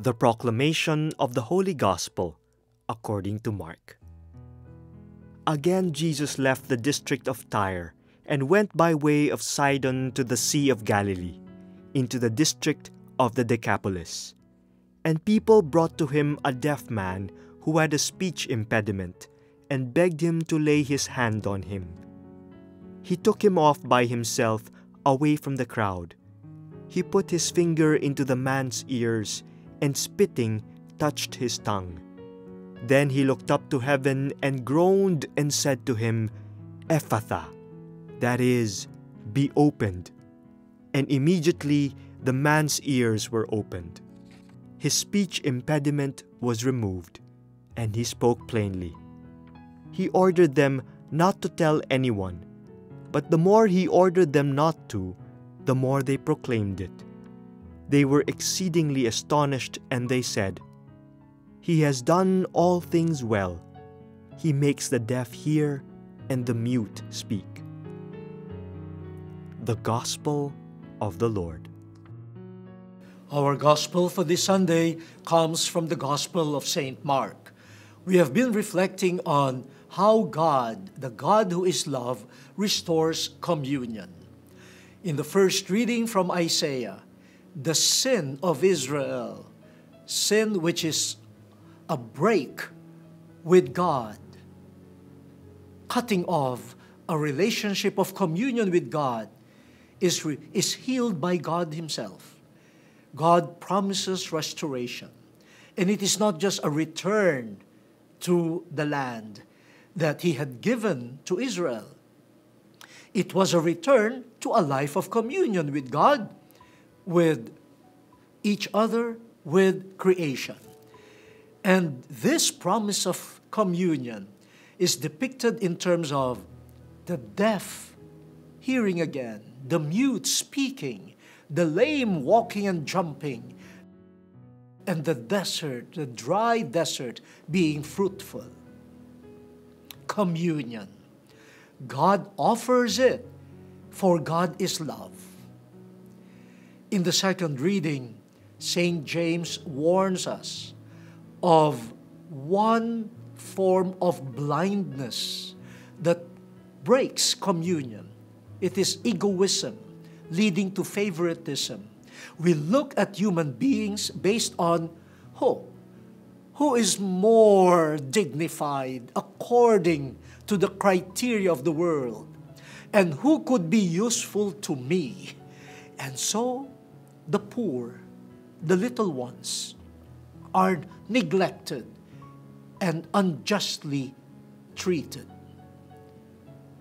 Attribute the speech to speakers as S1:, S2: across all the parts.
S1: The proclamation of the Holy Gospel according to Mark. Again Jesus left the district of Tyre and went by way of Sidon to the Sea of Galilee, into the district of the Decapolis. And people brought to him a deaf man who had a speech impediment, and begged him to lay his hand on him. He took him off by himself away from the crowd. He put his finger into the man's ears, and spitting, touched his tongue. Then he looked up to heaven and groaned and said to him, "Ephphatha," that is, "be opened." And immediately the man's ears were opened. His speech impediment was removed, and he spoke plainly. He ordered them not to tell anyone, but the more he ordered them not to, the more they proclaimed it. They were exceedingly astonished, and they said, "He has done all things well. He makes the deaf hear and the mute speak." The Gospel of the Lord.
S2: Our Gospel for this Sunday comes from the Gospel of St. Mark. We have been reflecting on how God, the God who is love, restores communion. In the first reading from Isaiah, the sin of Israel, sin which is a break with God, cutting off a relationship of communion with God, is healed by God Himself. God promises restoration. And it is not just a return to the land that He had given to Israel. It was a return to a life of communion with God, with each other, with creation. And this promise of communion is depicted in terms of the deaf hearing again, the mute speaking, the lame walking and jumping, and the desert, the dry desert, being fruitful. Communion. God offers it, for God is love. In the second reading, St. James warns us of one form of blindness that breaks communion. It is egoism, leading to favoritism. We look at human beings based on who is more dignified according to the criteria of the world, and who could be useful to me. And so the poor, the little ones, are neglected and unjustly treated.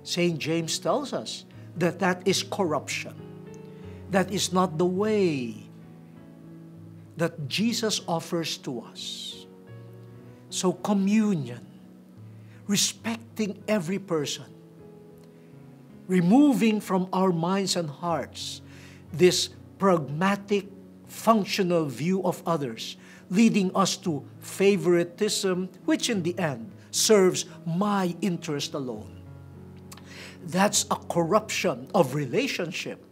S2: St. James tells us that that is corruption. That is not the way that Jesus offers to us. So communion, respecting every person, removing from our minds and hearts this pragmatic, functional view of others, leading us to favoritism, which in the end serves my interest alone. That's a corruption of relationship.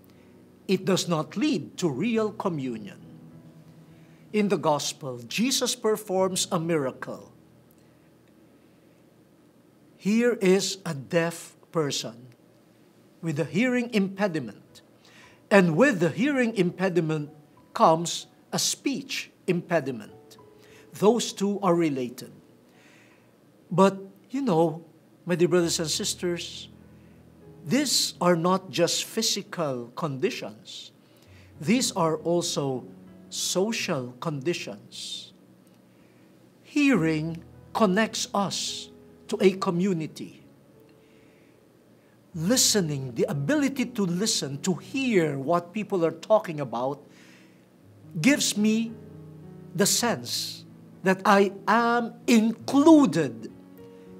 S2: It does not lead to real communion. In the Gospel, Jesus performs a miracle. Here is a deaf person with a hearing impediment. And with the hearing impediment comes a speech impediment. Those two are related. But, my dear brothers and sisters, these are not just physical conditions. These are also social conditions. Hearing connects us to a community. Listening, the ability to listen, to hear what people are talking about, gives me the sense that I am included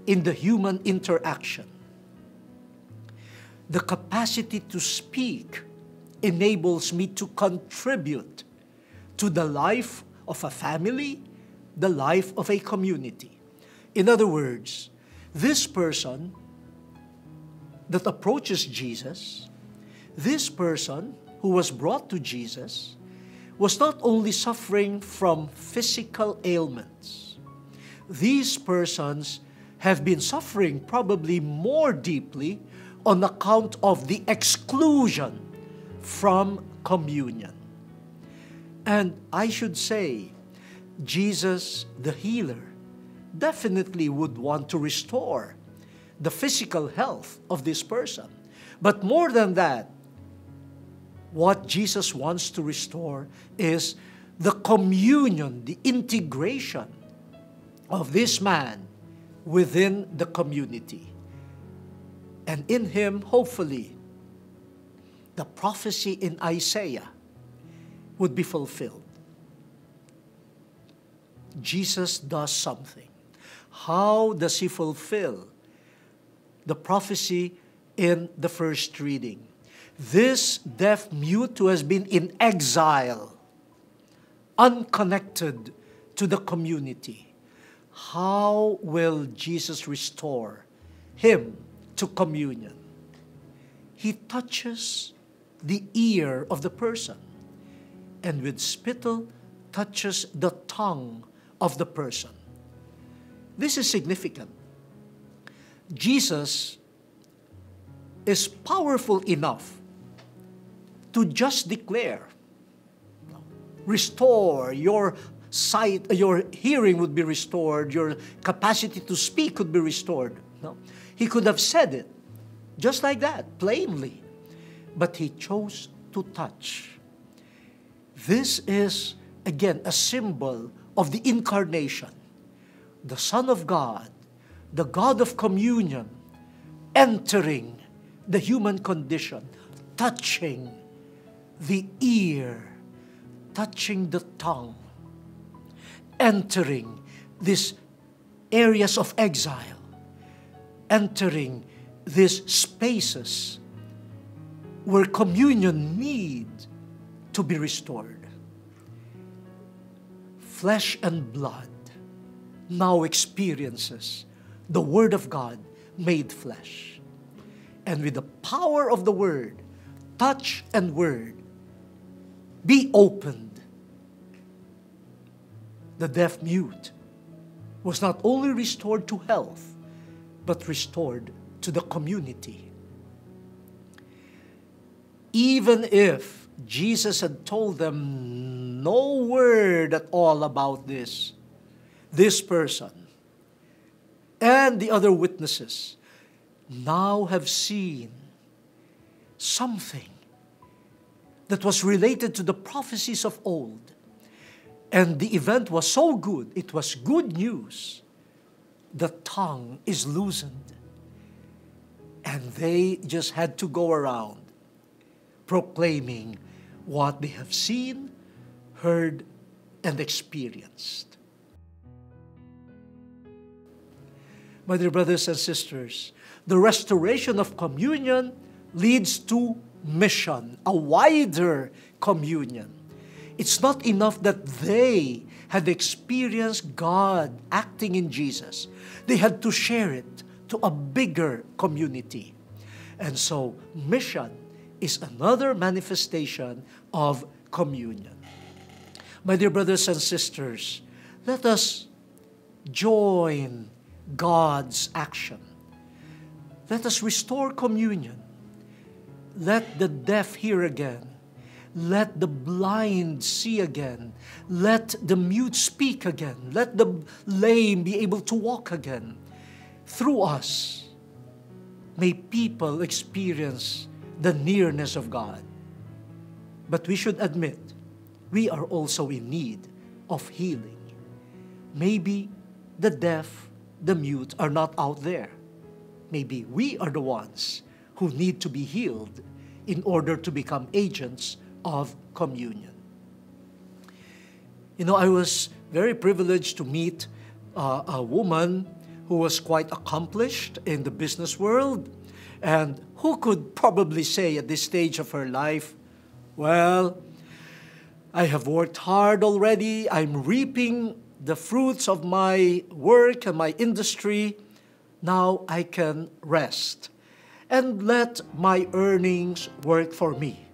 S2: in the human interaction. The capacity to speak enables me to contribute to the life of a family, the life of a community. In other words, this person that approaches Jesus, this person who was brought to Jesus, was not only suffering from physical ailments. These persons have been suffering probably more deeply on account of the exclusion from communion. And I should say, Jesus, the healer, definitely would want to restore the physical health of this person. But more than that, what Jesus wants to restore is the communion, the integration of this man within the community. And in him, hopefully, the prophecy in Isaiah would be fulfilled. Jesus does something. How does he fulfill the prophecy in the first reading? This deaf mute who has been in exile, unconnected to the community, how will Jesus restore him to communion? He touches the ear of the person, and with spittle touches the tongue of the person. This is significant. Jesus is powerful enough to just declare, restore your sight, your hearing would be restored, your capacity to speak could be restored. No? He could have said it just like that, plainly. But he chose to touch. This is, again, a symbol of the incarnation. The Son of God, the God of communion, entering the human condition, touching the ear, touching the tongue, entering these areas of exile, entering these spaces where communion needs to be restored. Flesh and blood now experiences the Word of God made flesh. And with the power of the Word, touch and Word be opened. The deaf mute was not only restored to health, but restored to the community. Even if Jesus had told them no word at all about this person and the other witnesses now have seen something that was related to the prophecies of old. And the event was so good, it was good news. The tongue is loosened. And they just had to go around proclaiming what they have seen, heard, and experienced. My dear brothers and sisters, the restoration of communion leads to mission, a wider communion. It's not enough that they had experienced God acting in Jesus. They had to share it to a bigger community. And so, mission is another manifestation of communion. My dear brothers and sisters, let us join God's action. Let us restore communion. Let the deaf hear again. Let the blind see again. Let the mute speak again. Let the lame be able to walk again. Through us, may people experience the nearness of God. But we should admit, we are also in need of healing. Maybe the deaf, the mute are not out there. Maybe we are the ones who need to be healed in order to become agents of communion. You know, I was very privileged to meet a woman who was quite accomplished in the business world and who could probably say at this stage of her life, well, I have worked hard already. I'm reaping the fruits of my work and my industry. Now I can rest and let my earnings work for me.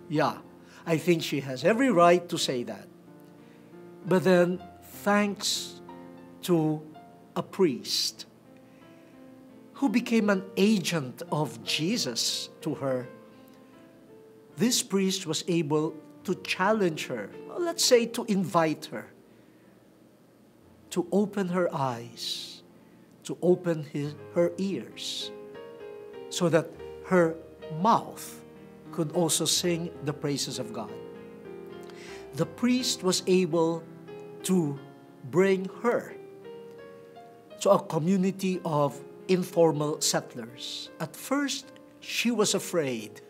S2: Yeah, I think she has every right to say that. But then, thanks to a priest who became an agent of Jesus to her, this priest was able to challenge her, let's say to invite her, to open her eyes, to open her ears, so that her mouth could also sing the praises of God. The priest was able to bring her to a community of informal settlers. At first, she was afraid.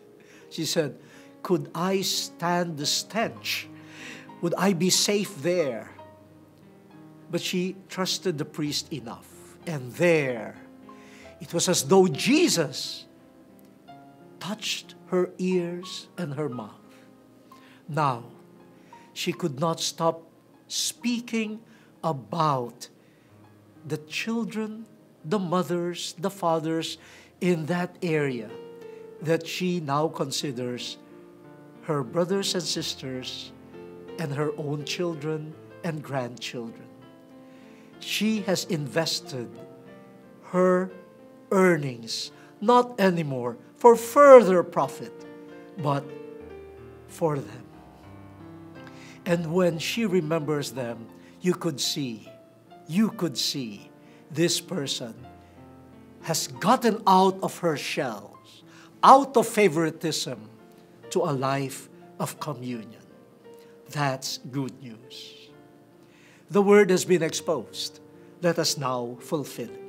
S2: She said, "Could I stand the stench? Would I be safe there?" But she trusted the priest enough. And there, it was as though Jesus touched her ears and her mouth. Now, she could not stop speaking about the children, the mothers, the fathers in that area that she now considers her brothers and sisters and her own children and grandchildren. She has invested her earnings not anymore for further profit, but for them. And when she remembers them, you could see this person has gotten out of her shells, out of favoritism, to a life of communion. That's good news. The word has been exposed. Let us now fulfill it.